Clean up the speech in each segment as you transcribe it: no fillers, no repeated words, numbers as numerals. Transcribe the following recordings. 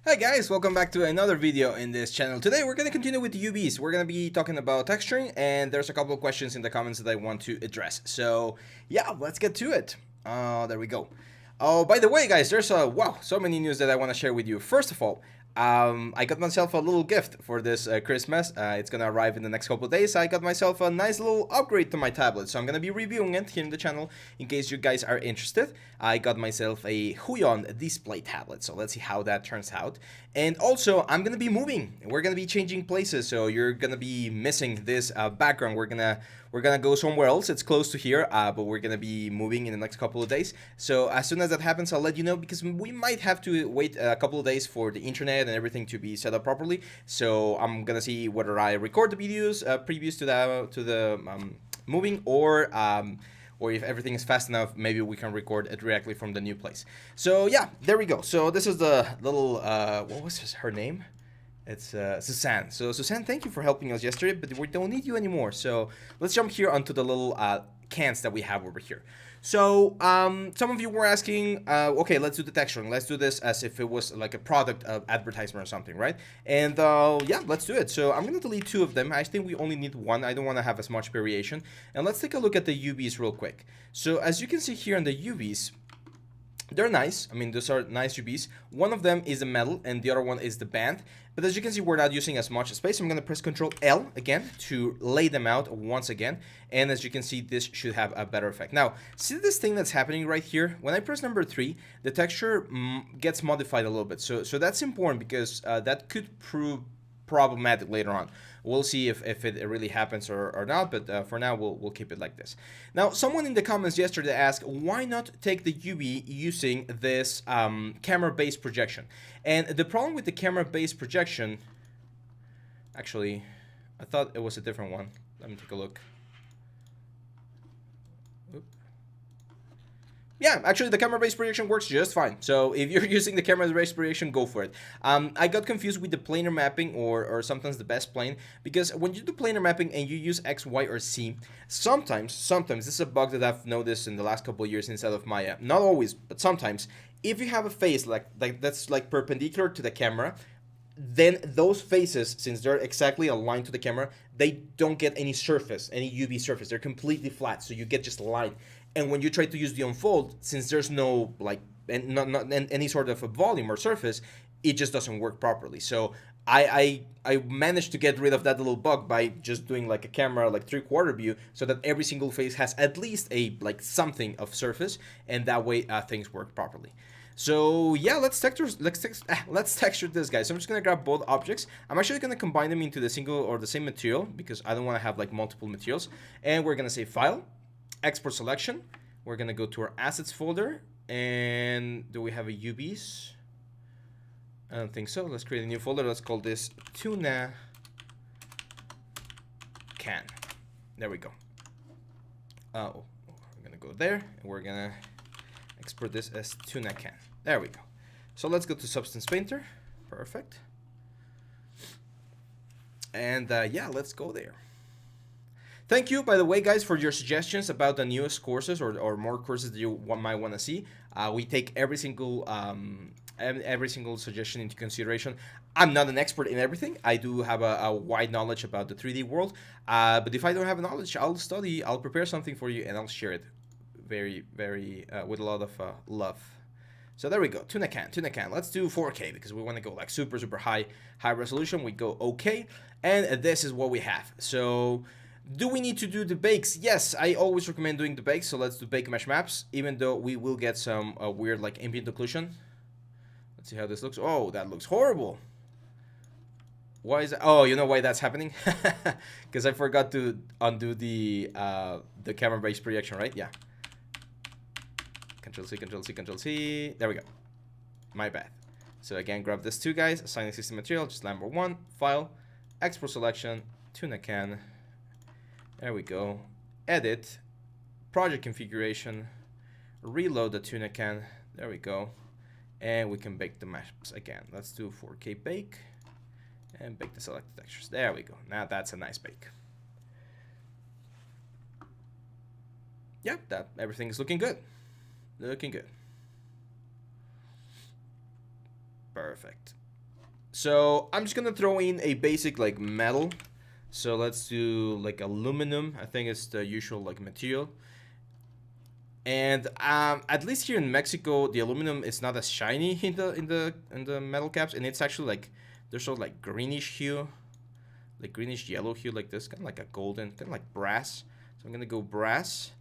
Hi guys, welcome back to another video in this channel. Today we're going to continue with the UVs. We're going to be talking about texturing, and there's a couple of questions in the comments that I want to address. So yeah, let's get to it. There we go. Oh, by the way guys, there's so many news that I want to share with you. First of all, I got myself a little gift for this Christmas. It's gonna arrive in the next couple of days. I got myself a nice little upgrade to my tablet, so I'm gonna be reviewing it here in the channel in case you guys are interested. I got myself a Huion display tablet, so let's see how that turns out. And also, I'm gonna be moving. We're gonna be changing places, so you're gonna be missing this background. We're gonna go somewhere else. It's close to here, but we're gonna be moving in the next couple of days. So as soon as that happens, I'll let you know, because we might have to wait a couple of days for the internet and everything to be set up properly. So I'm gonna see whether I record the videos previous to the moving, or if everything is fast enough, maybe we can record it directly from the new place. So yeah, there we go. So this is the little what was her name? It's Suzanne. So Suzanne, thank you for helping us yesterday, but we don't need you anymore. So let's jump here onto the little cans that we have over here. So some of you were asking, okay, let's do the texturing. Let's do this as if it was like a product advertisement or something, right? And yeah, let's do it. So I'm gonna delete two of them. I think we only need one. I don't want to have as much variation. And let's take a look at the UVs real quick. So as you can see here on the UVs, they're nice. I mean, those are nice UVs. One of them is the metal and the other one is the band. But as you can see, we're not using as much space. I'm going to press Ctrl L again to lay them out once again. And as you can see, this should have a better effect. Now, see this thing that's happening right here? When I press number 3, the texture gets modified a little bit. So that's important, because that could prove problematic later on. We'll see if it really happens or not, but for now we'll keep it like this. Now, someone in the comments yesterday asked, why not take the UV using this camera-based projection? And the problem with the camera-based projection, actually, I thought it was a different one. Let me take a look. Yeah, actually the camera-based projection works just fine. So if you're using the camera-based projection, go for it. I got confused with the planar mapping, or sometimes the best plane, because when you do planar mapping and you use X, Y, or Z, sometimes, this is a bug that I've noticed in the last couple of years inside of Maya. Not always, but sometimes, if you have a face like that's like perpendicular to the camera, then those faces, since they're exactly aligned to the camera, they don't get any surface, any UV surface. They're completely flat, so you get just light. And when you try to use the unfold, since there's no like not any sort of a volume or surface, it just doesn't work properly. So I managed to get rid of that little bug by just doing like a camera like 3/4 view, so that every single face has at least a like something of surface, and that way things work properly. So yeah, let's texture this guy. So I'm just gonna grab both objects. I'm actually gonna combine them into the single or the same material, because I don't want to have like multiple materials. And we're gonna say File, Export Selection. We're gonna go to our Assets folder, and do we have a UVs? I don't think so. Let's create a new folder. Let's call this Tuna Can. There we go. We're gonna go there, and we're gonna export this as Tuna Can. There we go. So let's go to Substance Painter. Perfect. And yeah, let's go there. Thank you, by the way, guys, for your suggestions about the newest courses or more courses that you might want to see. We take every single suggestion into consideration. I'm not an expert in everything. I do have a wide knowledge about the 3D world, but if I don't have knowledge, I'll study, I'll prepare something for you, and I'll share it very, very with a lot of love. So there we go, Tuna Can. Let's do 4K, because we want to go like super high resolution. We go OK, and this is what we have. So do we need to do the bakes? Yes, I always recommend doing the bakes. So let's do bake mesh maps, even though we will get some weird like ambient occlusion. Let's see how this looks. Oh, that looks horrible. Why is that? Oh, you know why that's happening? Because I forgot to undo the camera-based projection, right? Yeah. Control-C, Control-C, Control-C. There we go. My bad. So again, grab this two guys, assign existing material, just number 1, File, Export Selection, Tuna Can. There we go. Edit, Project Configuration, reload the Tuna Can. There we go. And we can bake the maps again. Let's do 4K bake and bake the selected textures. There we go. Now that's a nice bake. Yep, that everything is looking good. Looking good. Perfect. So I'm just gonna throw in a basic like metal. So let's do like aluminum. I think it's the usual like material. And at least here in Mexico, the aluminum is not as shiny in the metal caps, and it's actually like there's sort of like greenish hue, like greenish yellow hue, like this, kind of like a golden, kind of like brass. So I'm gonna go brass,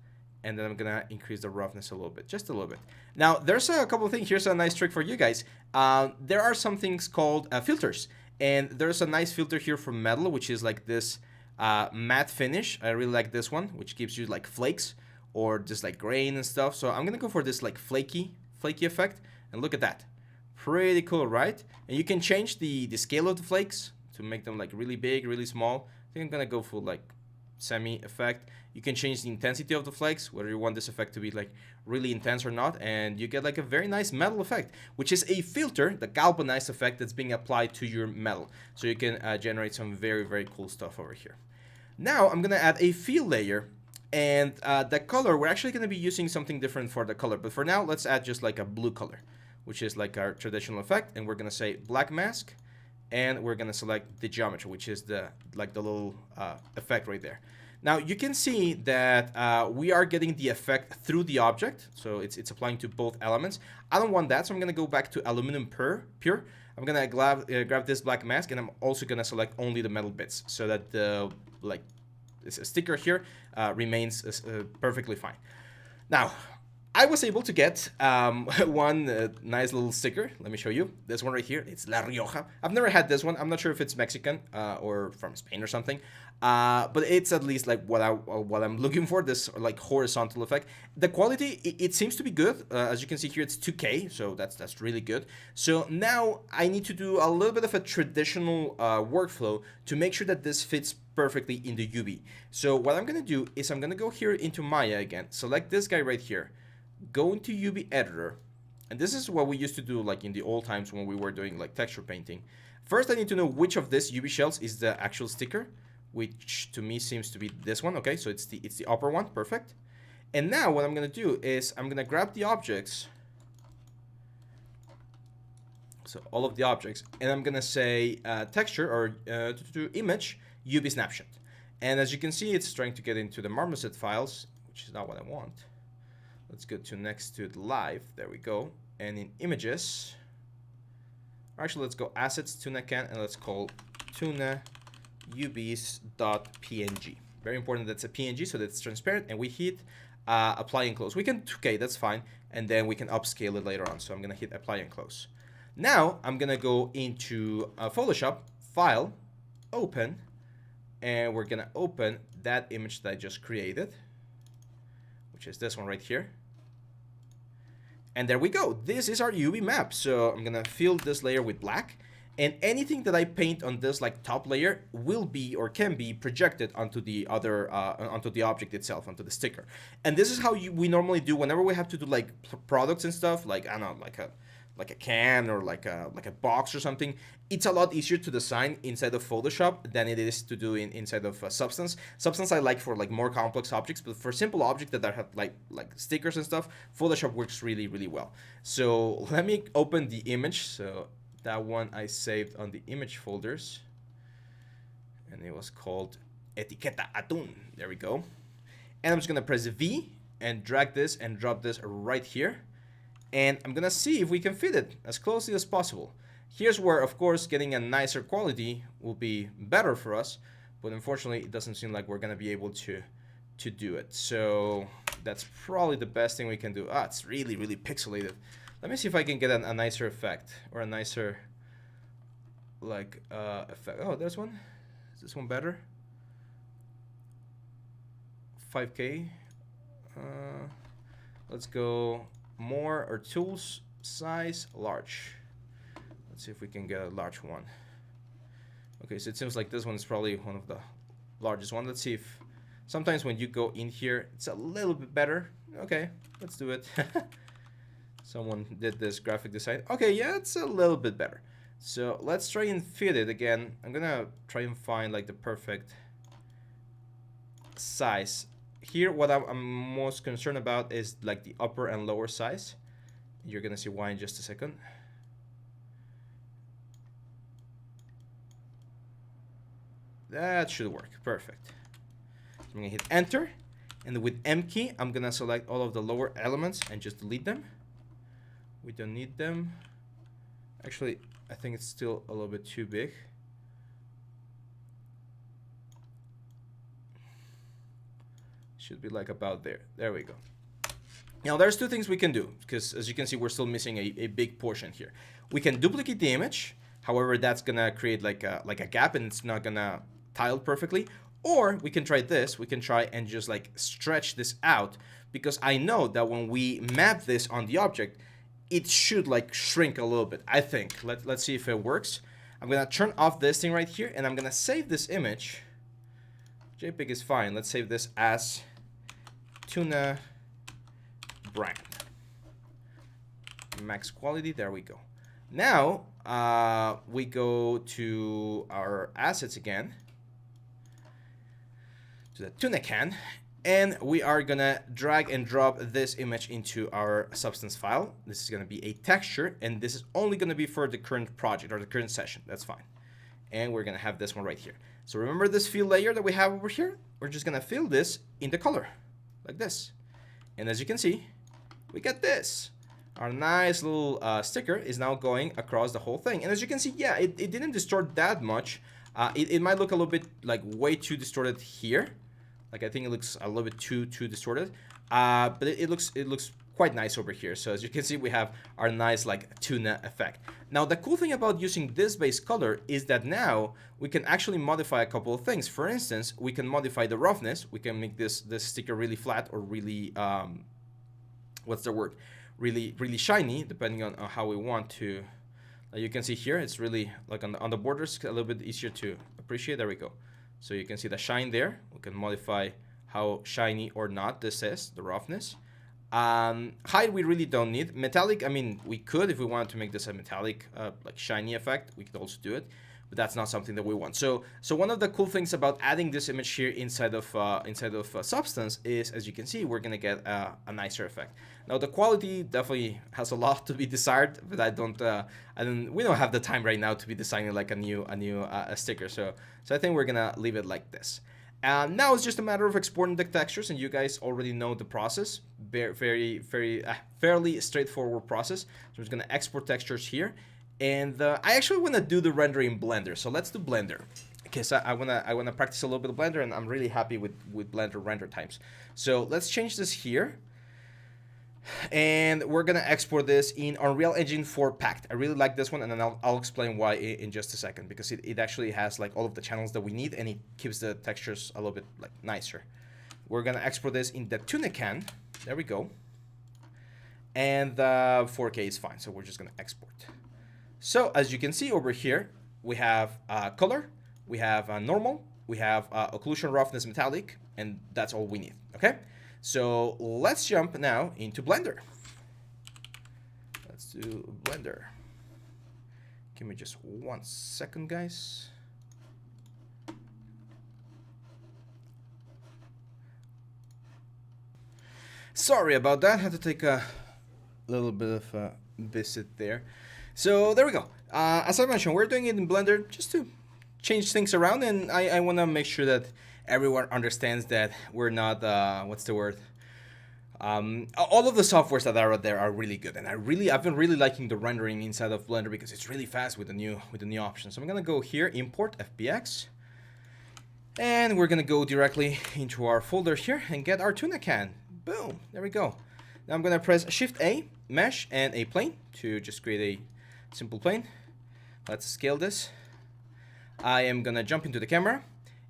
and then I'm gonna increase the roughness a little bit, just a little bit. Now there's a couple of things. Here's a nice trick for you guys. There are some things called filters, and there's a nice filter here for metal, which is like this matte finish. I really like this one, which gives you like flakes or just like grain and stuff. So I'm gonna go for this like flaky effect, and look at that, pretty cool, right? And you can change the scale of the flakes to make them like really big, really small. I think I'm gonna go for like semi effect. You can change the intensity of the flakes, whether you want this effect to be like really intense or not, and you get like a very nice metal effect, which is a filter, the galvanized effect that's being applied to your metal. So you can generate some very, very cool stuff over here. Now I'm gonna add a fill layer. And the color, we're actually going to be using something different for the color. But for now, let's add just like a blue color, which is like our traditional effect. And we're going to say black mask. And we're going to select the geometry, which is the little effect right there. Now, you can see that we are getting the effect through the object. So it's applying to both elements. I don't want that, so I'm going to go back to aluminum pure. I'm going to grab this black mask, and I'm also going to select only the metal bits so that the this sticker here remains perfectly fine. Now, I was able to get one nice little sticker. Let me show you. This one right here. It's La Rioja. I've never had this one. I'm not sure if it's Mexican or from Spain or something. But it's at least like what I'm looking for. This like horizontal effect. The quality it seems to be good. As you can see here, it's 2K, so that's really good. So now I need to do a little bit of a traditional workflow to make sure that this fits perfectly in the UV. So what I'm gonna do is I'm gonna go here into Maya again, select this guy right here, go into UV editor, and this is what we used to do like in the old times when we were doing like texture painting. First I need to know which of this UV shells is the actual sticker, which to me seems to be this one. Okay, so it's the upper one, perfect. And now what I'm gonna do is I'm gonna grab the objects, so all of the objects, and I'm gonna say texture or image UV snapshot. And as you can see, it's trying to get into the marmoset files, which is not what I want. Let's go to Nexttut live. There we go. And in images, actually let's go assets tuna can, and let's call tuna ubs.png. Very important that's a PNG, so that's transparent, and we hit apply and close. We can 2K, that's fine, and then we can upscale it later on. So I'm gonna hit apply and close. Now I'm gonna go into Photoshop, file, open, and we're gonna open that image that I just created, which is this one right here. And there we go. This is our UV map. So I'm gonna fill this layer with black, and anything that I paint on this like top layer will be or can be projected onto the other onto the object itself, onto the sticker. And this is how we normally do whenever we have to do like products and stuff, like I don't know, like a can or like a box or something. It's a lot easier to design inside of Photoshop than it is to do inside of Substance. Substance I like for like more complex objects, but for simple objects that have like stickers and stuff, Photoshop works really, really well. So let me open the image. So that one I saved on the image folders, and it was called Etiqueta Atún. There we go. And I'm just gonna press V and drag this and drop this right here. And I'm gonna see if we can fit it as closely as possible. Here's where, of course, getting a nicer quality will be better for us, but unfortunately, it doesn't seem like we're gonna be able to do it. So that's probably the best thing we can do. It's really, really pixelated. Let me see if I can get a nicer effect or a nicer like effect. Oh, there's one. Is this one better? 5K. Let's go more or tools, size, large. Let's see if we can get a large one. Okay, so it seems like this one is probably one of the largest one. Let's see if sometimes when you go in here, it's a little bit better. Okay, let's do it. Someone did this graphic design. Okay, yeah, it's a little bit better. So let's try and fit it again. I'm gonna try and find like the perfect size. Here, what I'm most concerned about is like the upper and lower size. You're gonna see why in just a second. That should work. Perfect. So I'm gonna hit enter, and with M key, I'm gonna select all of the lower elements and just delete them. We don't need them. Actually, I think it's still a little bit too big. Should be like about there. There we go. Now there's two things we can do, because as you can see, we're still missing a big portion here. We can duplicate the image. However, that's gonna create like a gap, and it's not gonna tile perfectly. Or we can try this. We can try and just like stretch this out, because I know that when we map this on the object, it should like shrink a little bit. I think. Let's see if it works. I'm gonna turn off this thing right here, and I'm gonna save this image. JPEG is fine. Let's save this as tuna brand. Max quality. There we go. Now we go to our assets again, to the tuna can, and we are gonna drag and drop this image into our substance file. This is gonna be a texture, and this is only gonna be for the current project or the current session. That's fine. And we're gonna have this one right here. So remember this fill layer that we have over here? We're just gonna fill this in the color, like this. And as you can see, we get this. Our nice little sticker is now going across the whole thing. And as you can see, yeah, it didn't distort that much. It might look a little bit like way too distorted here. Like I think it looks a little bit too distorted. But it looks quite nice over here. So as you can see, we have our nice like tuna effect. Now the cool thing about using this base color is that now we can actually modify a couple of things. For instance, we can modify the roughness. We can make this sticker really flat or really what's the word? Really shiny, depending on how we want to. You can see here, it's really like on the borders a little bit easier to appreciate. There we go. So you can see the shine there. We can modify how shiny or not this is, the roughness. Height we really don't need. Metallic, I mean, we could if we wanted to make this a metallic like shiny effect, we could also do it, but that's not something that we want. So one of the cool things about adding this image here inside of Substance is, as you can see, we're gonna get a nicer effect. Now the quality definitely has a lot to be desired, but we don't have the time right now to be designing like a new sticker. So I think we're gonna leave it like this. Now it's just a matter of exporting the textures, and you guys already know the process. Fairly straightforward process. So I'm just gonna export textures here, and I actually want to do the rendering in Blender. So let's do Blender. Okay, so I wanna practice a little bit of Blender, and I'm really happy with Blender render times. So let's change this here. And we're gonna export this in Unreal Engine 4 Packed. I really like this one, and then I'll explain why in just a second, because it actually has like all of the channels that we need, and it keeps the textures a little bit like nicer. We're gonna export this in the tuna can. There we go. And 4K is fine, so we're just gonna export. So as you can see over here, we have color, we have normal, we have occlusion, roughness, metallic, and that's all we need. Okay. So let's jump now into Blender. Let's do Blender. Give me just 1 second, guys. Sorry about that. Had to take a little bit of a visit there. So there we go. As I mentioned, we're doing it in Blender just to change things around, and I want to make sure that everyone understands that we're not what's the word? All of the softwares that are out there are really good, and I've been really liking the rendering inside of Blender because it's really fast with the new options. So I'm gonna go here, import FBX, and we're gonna go directly into our folder here and get our tuna can. Boom, there we go. Now I'm gonna press Shift A, Mesh, and a plane to just create a simple plane. Let's scale this. I am gonna jump into the camera.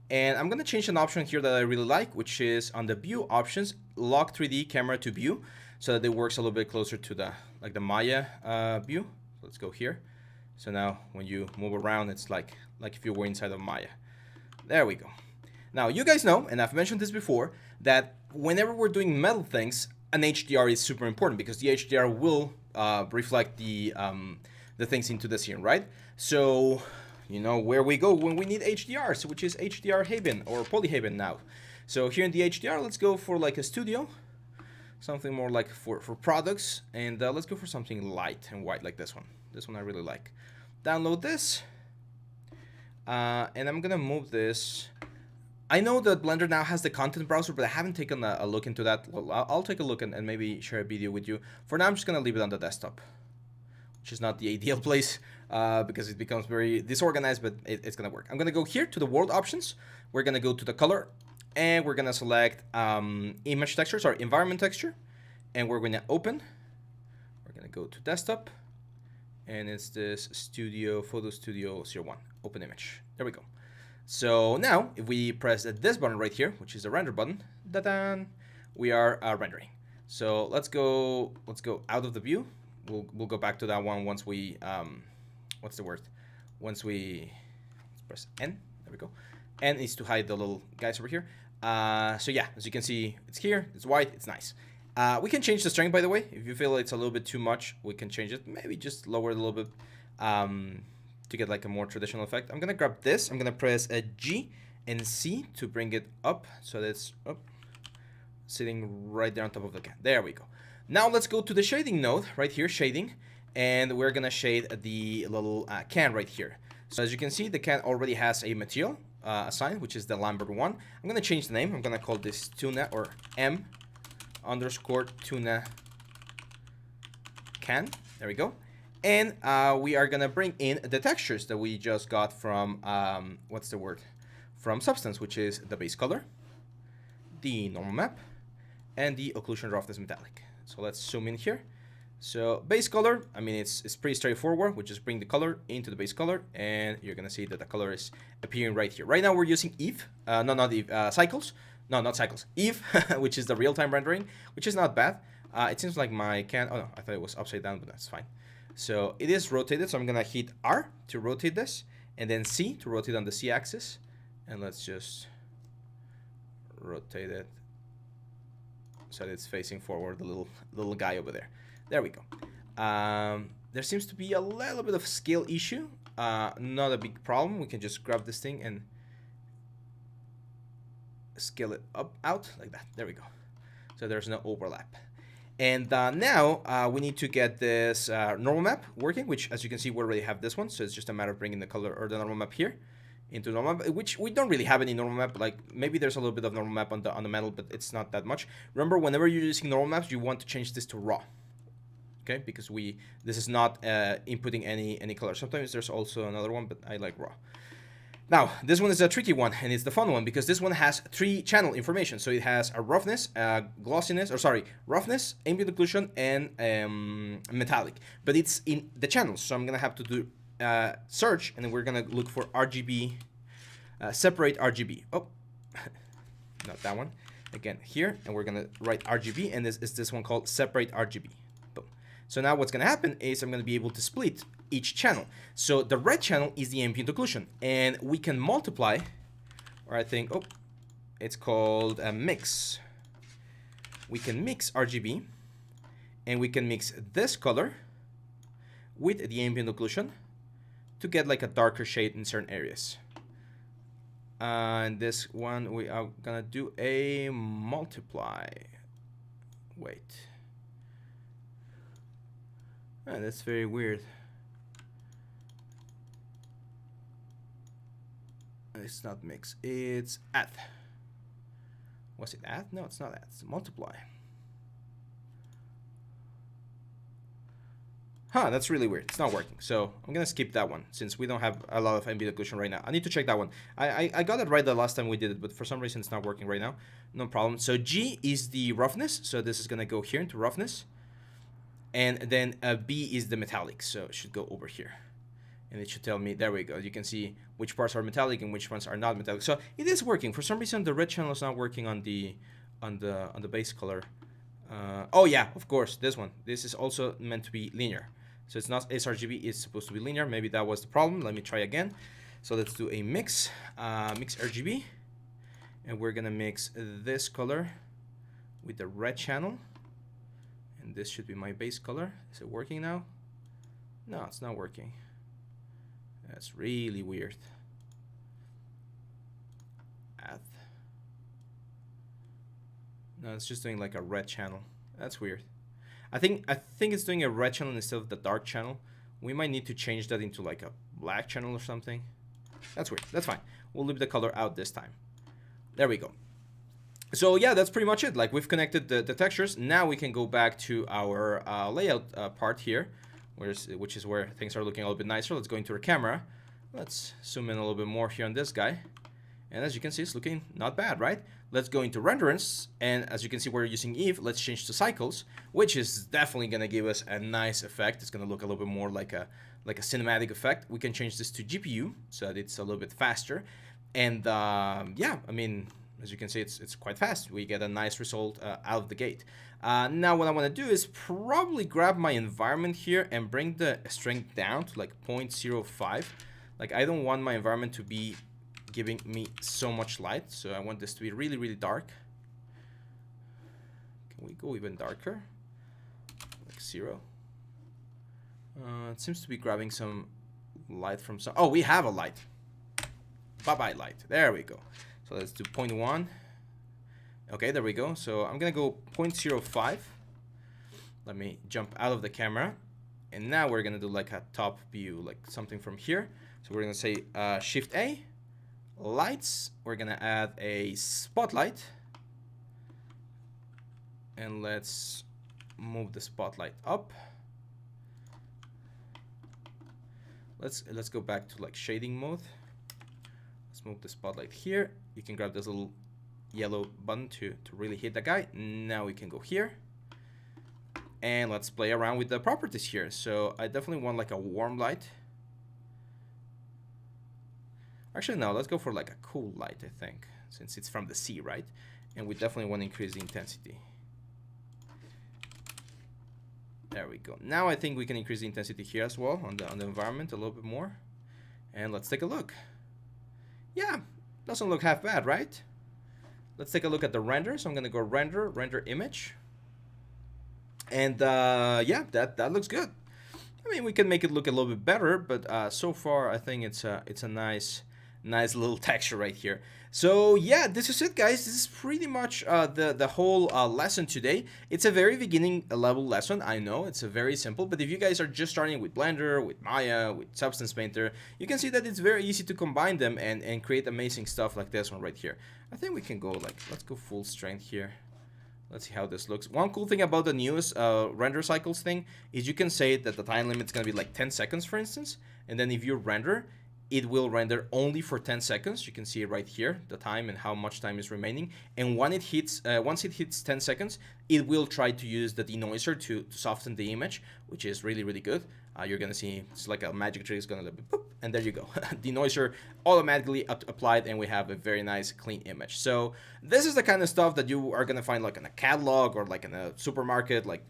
And I'm going to change an option here that I really like, which is on the view options, lock 3D camera to view, so that it works a little bit closer to the Maya view. Let's go here. So now when you move around, it's like if you were inside of Maya. There we go. Now you guys know, and I've mentioned this before, that whenever we're doing metal things, an HDR is super important, because the HDR will reflect the things into the scene, right? So you know where we go when we need HDRs, which is HDR Haven or Polyhaven now. So here in the HDR, let's go for like a studio, something more like for products, and let's go for something light and white like this one. This one I really like. Download this. And I'm gonna move this. I know that Blender now has the content browser, but I haven't taken a look into that. Well, I'll take a look and maybe share a video with you. For now, I'm just gonna leave it on the desktop, which is not the ideal place because it becomes very disorganized, but it's gonna work. I'm gonna go here to the world options. We're gonna go to the color, and we're gonna select image texture, sorry, environment texture, and we're gonna open. We're gonna go to desktop, and it's this Photo Studio 01, open image. There we go. So now, if we press this button right here, which is the render button, da-da, we are rendering. So let's go out of the view. We'll go back to that one once we what's the word? Once we press N. There we go. N is to hide the little guys over here. So yeah, as you can see, it's here. It's white. It's nice. We can change the strength, by the way. If you feel it's a little bit too much, we can change it. Maybe just lower it a little bit. To get like a more traditional effect. I'm gonna grab this. I'm gonna press a G and C to bring it up so that it's up, sitting right there on top of the can. There we go. Now let's go to the shading node right here, shading, and we're gonna shade the little can right here. So as you can see, the can already has a material assigned, which is the Lambert one. I'm gonna change the name. I'm gonna call this tuna or M_tuna can. There we go. And we are gonna bring in the textures that we just got from what's the word? From Substance, which is the base color, the normal map, and the occlusion roughness metallic. So let's zoom in here. So base color, I mean it's pretty straightforward. We just bring the color into the base color, and you're gonna see that the color is appearing right here. Right now we're using Eve, not Eve, Cycles. No, not Cycles. Eve, which is the real-time rendering, which is not bad. It seems like my can. Oh no, I thought it was upside down, but that's fine. So it is rotated, so I'm gonna hit R to rotate this, and then C to rotate on the C axis, and let's just rotate it so that it's facing forward, the little guy over there. There we go. There seems to be a little bit of scale issue. Not a big problem. We can just grab this thing and scale it out like that. There we go. So there's no overlap. And now we need to get this normal map working, which as you can see, we already have this one. So it's just a matter of bringing the color or the normal map here into normal map, which we don't really have any normal map. Like maybe there's a little bit of normal map on the metal, but it's not that much. Remember, whenever you're using normal maps, you want to change this to raw. Okay, because this is not inputting any color. Sometimes there's also another one, but I like raw. Now, this one is a tricky one, and it's the fun one, because this one has 3 channel information. So it has a roughness, glossiness, or sorry, roughness, ambient occlusion, and metallic. But it's in the channels, so I'm going to have to do search, and then we're going to look for RGB, separate RGB. Oh, not that one. Again, here, and we're going to write RGB, and this is this one called separate RGB. Boom. So now what's going to happen is I'm going to be able to split each channel. So the red channel is the ambient occlusion, and we can multiply, or I think, oh, it's called a mix. We can mix RGB, and we can mix this color with the ambient occlusion to get like a darker shade in certain areas. And this one, we are gonna do a multiply. Wait. Oh, that's very weird. It's not mix, it's add. Was it add? No, it's not add, it's multiply. Huh, that's really weird. It's not working. So I'm gonna skip that one since we don't have a lot of ambient occlusion right now. I need to check that one. I got it right the last time we did it, but for some reason it's not working right now. No problem. So G is the roughness. So this is gonna go here into roughness. And then B is the metallic. So it should go over here. And it should tell me, there we go. You can see which parts are metallic and which ones are not metallic. So it is working. For some reason, the red channel is not working on the base color. Oh yeah, of course, this one. This is also meant to be linear. So it's not sRGB, it's supposed to be linear. Maybe that was the problem. Let me try again. So let's do a mix, mix RGB. And we're gonna mix this color with the red channel. And this should be my base color. Is it working now? No, it's not working. That's really weird. Add. No, it's just doing like a red channel. That's weird. I think it's doing a red channel instead of the dark channel. We might need to change that into like a black channel or something. That's weird. That's fine. We'll leave the color out this time. There we go. So yeah, that's pretty much it. Like, we've connected the textures. Now we can go back to our layout part here, which is where things are looking a little bit nicer. Let's go into our camera. Let's zoom in a little bit more here on this guy. And as you can see, it's looking not bad, right? Let's go into renderings, and as you can see, we're using Eve. Let's change to cycles, which is definitely gonna give us a nice effect. It's gonna look a little bit more like a cinematic effect. We can change this to GPU so that it's a little bit faster. And yeah, I mean, as you can see, it's quite fast. We get a nice result out of the gate. Now what I want to do is probably grab my environment here and bring the strength down to like 0.05. Like, I don't want my environment to be giving me so much light, so I want this to be really, really dark. Can we go even darker? Like 0. It seems to be grabbing some light from some... Oh, we have a light. Bye-bye light. There we go. So let's do 0.1. Okay, there we go. So I'm gonna go 0.05. Let me jump out of the camera. And now we're gonna do like a top view, like something from here. So we're gonna say Shift A. Lights, we're gonna add a spotlight, and let's move the spotlight up. Let's go back to like shading mode. Let's move the spotlight here. You can grab this little yellow button to really hit the guy. Now we can go here, and let's play around with the properties here. So I definitely want like a warm light. Actually, no, let's go for like a cool light, I think, since it's from the sea, right? And we definitely want to increase the intensity. There we go. Now I think we can increase the intensity here as well on the environment a little bit more. And let's take a look. Yeah, doesn't look half bad, right? Let's take a look at the render. So I'm gonna go render image. And yeah, that looks good. I mean, we can make it look a little bit better, but so far I think it's a nice little texture right here. So yeah, this is it, guys. This is pretty much the whole lesson today. It's a very beginning level lesson. I know it's a very simple, but if you guys are just starting with Blender, with Maya, with Substance Painter, you can see that it's very easy to combine them and create amazing stuff like this one right here. I think we can go like, let's go full strength here. Let's see how this looks. One cool thing about the newest render cycles thing is you can say that the time limit's gonna be like 10 seconds, for instance, and then if you render, it will render only for 10 seconds. You can see it right here, the time and how much time is remaining. And when it hits, once it hits 10 seconds, it will try to use the denoiser to soften the image, which is really, really good. You're gonna see it's like a magic trick. It's gonna be boop, and there you go. Denoiser automatically applied, and we have a very nice clean image. So this is the kind of stuff that you are gonna find like in a catalog or like in a supermarket, like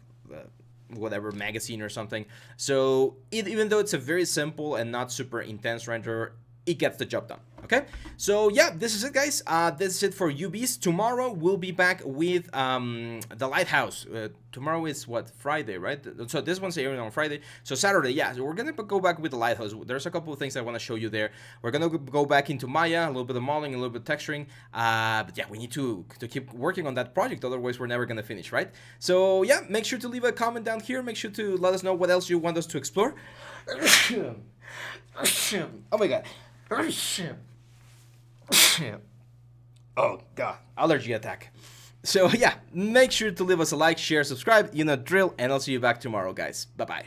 whatever magazine or something. So even though it's a very simple and not super intense render, it gets the job done. Okay, so yeah, this is it, guys. This is it for UBs. Tomorrow we'll be back with the lighthouse. Tomorrow is what, Friday, right? So this one's airing on Friday. So Saturday, yeah, so we're gonna go back with the lighthouse. There's a couple of things I want to show you there. We're gonna go back into Maya, a little bit of modeling, a little bit of texturing. But yeah, we need to keep working on that project. Otherwise, we're never gonna finish, right? So yeah, make sure to leave a comment down here. Make sure to let us know what else you want us to explore. Oh my god. Oh god, allergy attack. So yeah, make sure to leave us a like, share, subscribe, you know the drill, and I'll see you back tomorrow, guys. Bye bye.